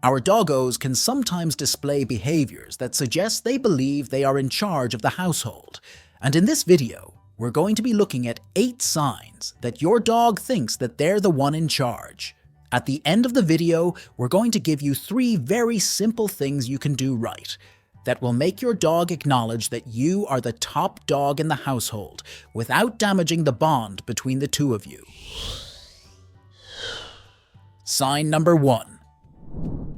Our doggos can sometimes display behaviors that suggest they believe they are in charge of the household. And in this video, we're going to be looking at 8 signs that your dog thinks that they're the one in charge. At the end of the video, we're going to give you 3 very simple things you can do right that will make your dog acknowledge that you are the top dog in the household without damaging the bond between the two of you. Sign number 1.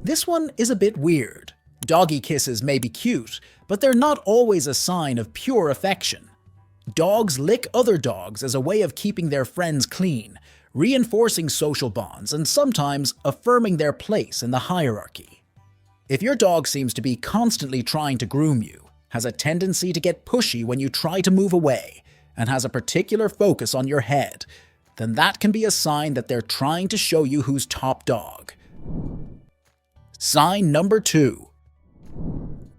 This one is a bit weird. Doggy kisses may be cute, but they're not always a sign of pure affection. Dogs lick other dogs as a way of keeping their friends clean, reinforcing social bonds, and sometimes affirming their place in the hierarchy. If your dog seems to be constantly trying to groom you, has a tendency to get pushy when you try to move away, and has a particular focus on your head, then that can be a sign that they're trying to show you who's top dog. Sign number 2.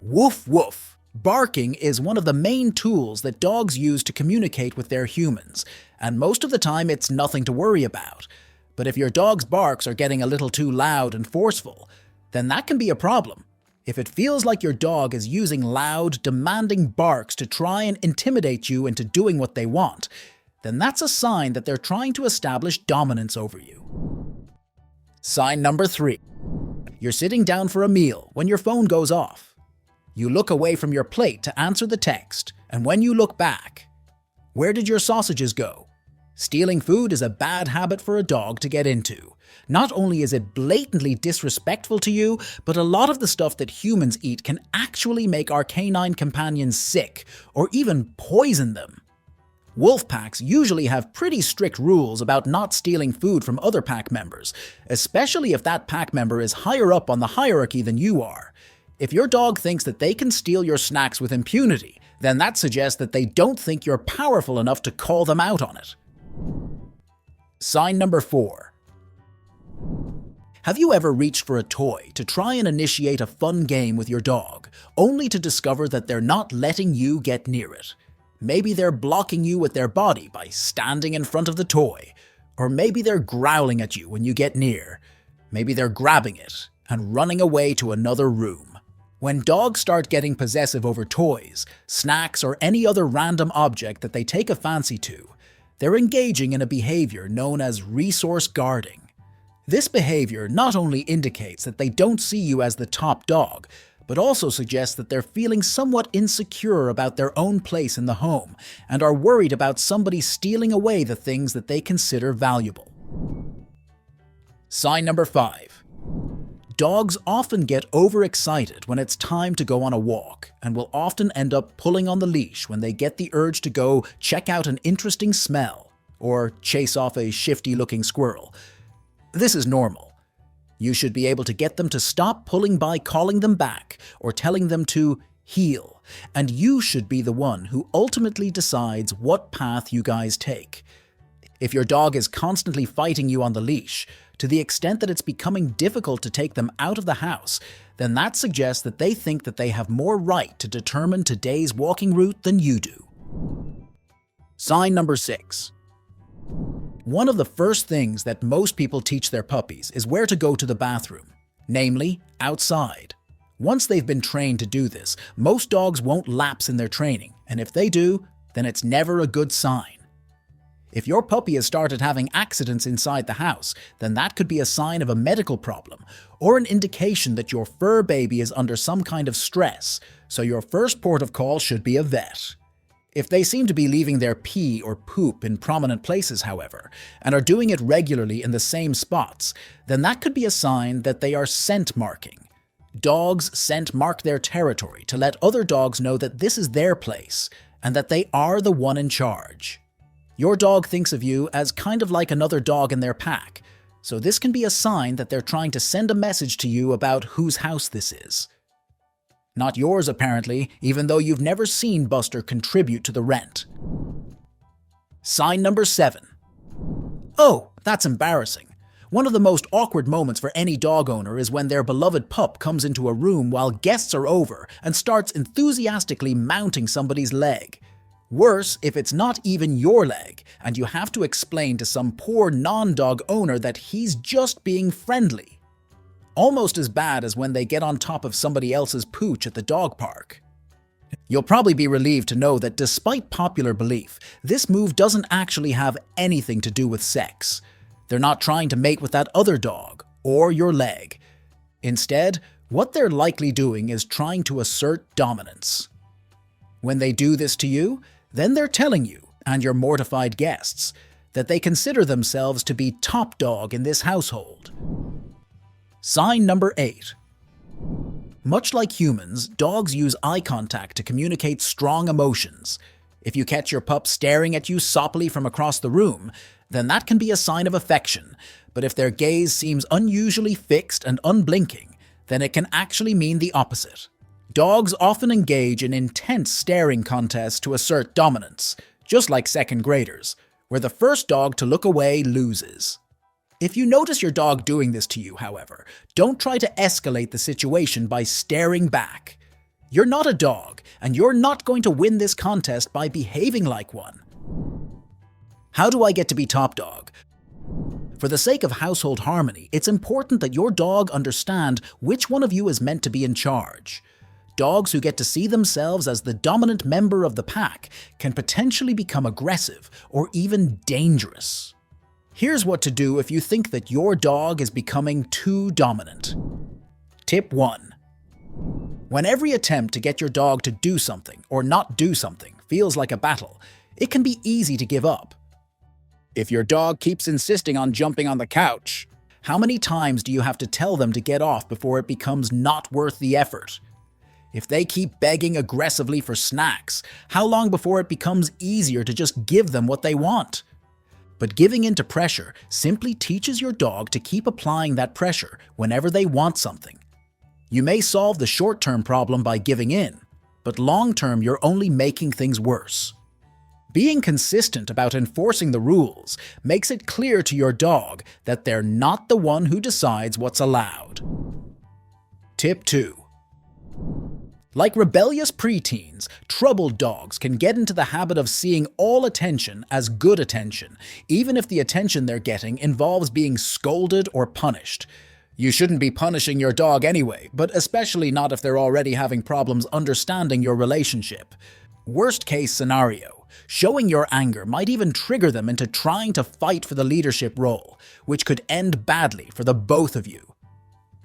Woof woof. Barking is one of the main tools that dogs use to communicate with their humans, and most of the time it's nothing to worry about. But if your dog's barks are getting a little too loud and forceful, then that can be a problem. If it feels like your dog is using loud, demanding barks to try and intimidate you into doing what they want, then that's a sign that they're trying to establish dominance over you. Sign number 3. You're sitting down for a meal when your phone goes off. You look away from your plate to answer the text, and when you look back, where did your sausages go? Stealing food is a bad habit for a dog to get into. Not only is it blatantly disrespectful to you, but a lot of the stuff that humans eat can actually make our canine companions sick, or even poison them. Wolf packs usually have pretty strict rules about not stealing food from other pack members, especially if that pack member is higher up on the hierarchy than you are. If your dog thinks that they can steal your snacks with impunity, then that suggests that they don't think you're powerful enough to call them out on it. Sign number 4. Have you ever reached for a toy to try and initiate a fun game with your dog, only to discover that they're not letting you get near it? Maybe they're blocking you with their body by standing in front of the toy, or maybe they're growling at you when you get near. Maybe they're grabbing it and running away to another room. When dogs start getting possessive over toys, snacks, or any other random object that they take a fancy to, they're engaging in a behavior known as resource guarding. This behavior not only indicates that they don't see you as the top dog, but also suggests that they're feeling somewhat insecure about their own place in the home and are worried about somebody stealing away the things that they consider valuable. Sign number 5. Dogs often get overexcited when it's time to go on a walk and will often end up pulling on the leash when they get the urge to go check out an interesting smell or chase off a shifty-looking squirrel. This is normal. You should be able to get them to stop pulling by calling them back or telling them to heel, and you should be the one who ultimately decides what path you guys take. If your dog is constantly fighting you on the leash, to the extent that it's becoming difficult to take them out of the house, then that suggests that they think that they have more right to determine today's walking route than you do. Sign number 6. One of the first things that most people teach their puppies is where to go to the bathroom, namely, outside. Once they've been trained to do this, most dogs won't lapse in their training, and if they do, then it's never a good sign. If your puppy has started having accidents inside the house, then that could be a sign of a medical problem, or an indication that your fur baby is under some kind of stress, so your first port of call should be a vet. If they seem to be leaving their pee or poop in prominent places, however, and are doing it regularly in the same spots, then that could be a sign that they are scent marking. Dogs scent mark their territory to let other dogs know that this is their place, and that they are the one in charge. Your dog thinks of you as kind of like another dog in their pack, so this can be a sign that they're trying to send a message to you about whose house this is. Not yours, apparently, even though you've never seen Buster contribute to the rent. Sign number 7. Oh, that's embarrassing. One of the most awkward moments for any dog owner is when their beloved pup comes into a room while guests are over and starts enthusiastically mounting somebody's leg. Worse, if it's not even your leg, and you have to explain to some poor non-dog owner that he's just being friendly. almost as bad as when they get on top of somebody else's pooch at the dog park. You'll probably be relieved to know that despite popular belief, this move doesn't actually have anything to do with sex. They're not trying to mate with that other dog, or your leg. Instead, what they're likely doing is trying to assert dominance. When they do this to you, then they're telling you, and your mortified guests, that they consider themselves to be top dog in this household. Sign number 8. Much like humans, dogs use eye contact to communicate strong emotions. If you catch your pup staring at you soppily from across the room, then that can be a sign of affection, but if their gaze seems unusually fixed and unblinking, then it can actually mean the opposite. Dogs often engage in intense staring contests to assert dominance, just like second graders, where the first dog to look away loses. If you notice your dog doing this to you, however, don't try to escalate the situation by staring back. You're not a dog, and you're not going to win this contest by behaving like one. How do I get to be top dog? For the sake of household harmony, it's important that your dog understand which one of you is meant to be in charge. Dogs who get to see themselves as the dominant member of the pack can potentially become aggressive or even dangerous. Here's what to do if you think that your dog is becoming too dominant. Tip 1. When every attempt to get your dog to do something or not do something feels like a battle, it can be easy to give up. If your dog keeps insisting on jumping on the couch, how many times do you have to tell them to get off before it becomes not worth the effort? If they keep begging aggressively for snacks, how long before it becomes easier to just give them what they want? But giving in to pressure simply teaches your dog to keep applying that pressure whenever they want something. You may solve the short-term problem by giving in, but long-term you're only making things worse. Being consistent about enforcing the rules makes it clear to your dog that they're not the one who decides what's allowed. Tip 2. Like rebellious preteens, troubled dogs can get into the habit of seeing all attention as good attention, even if the attention they're getting involves being scolded or punished. You shouldn't be punishing your dog anyway, but especially not if they're already having problems understanding your relationship. Worst case scenario, showing your anger might even trigger them into trying to fight for the leadership role, which could end badly for the both of you.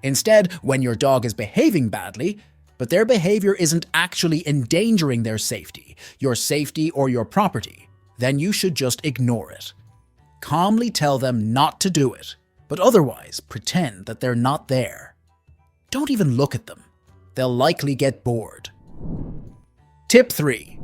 Instead, when your dog is behaving badly, but their behavior isn't actually endangering their safety, your safety or your property, then you should just ignore it. Calmly tell them not to do it, but otherwise pretend that they're not there. Don't even look at them. They'll likely get bored. Tip 3.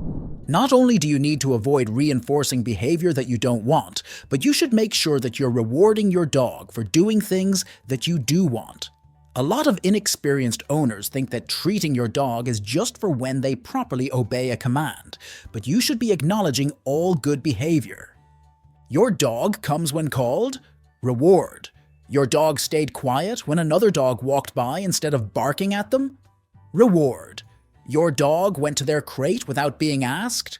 Not only do you need to avoid reinforcing behavior that you don't want, but you should make sure that you're rewarding your dog for doing things that you do want. A lot of inexperienced owners think that treating your dog is just for when they properly obey a command, but you should be acknowledging all good behavior. Your dog comes when called? Reward. Your dog stayed quiet when another dog walked by instead of barking at them? Reward. Your dog went to their crate without being asked?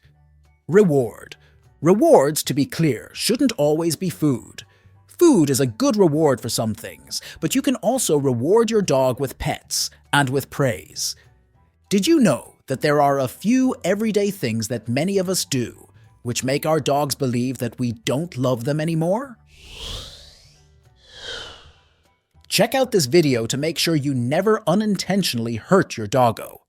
Reward. Rewards, to be clear, shouldn't always be food. Food is a good reward for some things, but you can also reward your dog with pets and with praise. Did you know that there are a few everyday things that many of us do, which make our dogs believe that we don't love them anymore? Check out this video to make sure you never unintentionally hurt your doggo.